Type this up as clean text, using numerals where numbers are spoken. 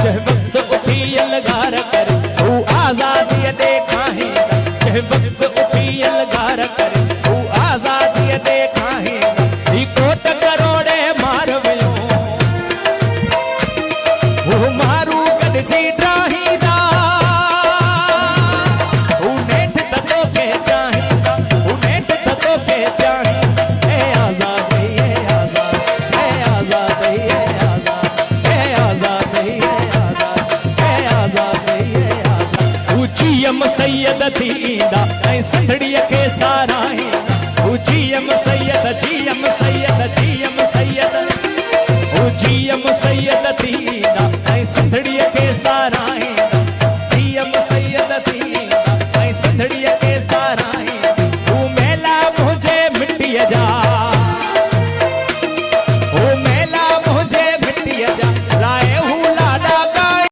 जह वक्त उठी अलगार कर तू आजादी दे काहे जह वक्त उठी अलगार कर तू आजादी दे काहे ई कोट करोड़े मार वयो वो मारू कद जी ड्राहीदा वो नेठ ततो के चाहीदा वो नेठ ततो के चाहीदा ए आजाद ए आजाद ए आजाद ए आजाद ए आजाद ए आजाद ए आजाद ऊचीयम सैयद थींदा ऐ संदड़ीअ खे साराहींदा ऊचीयम सैयद जीयम सैयद जीयम सैयद ऊचीयम सैयद थींदा ऐ संदड़ी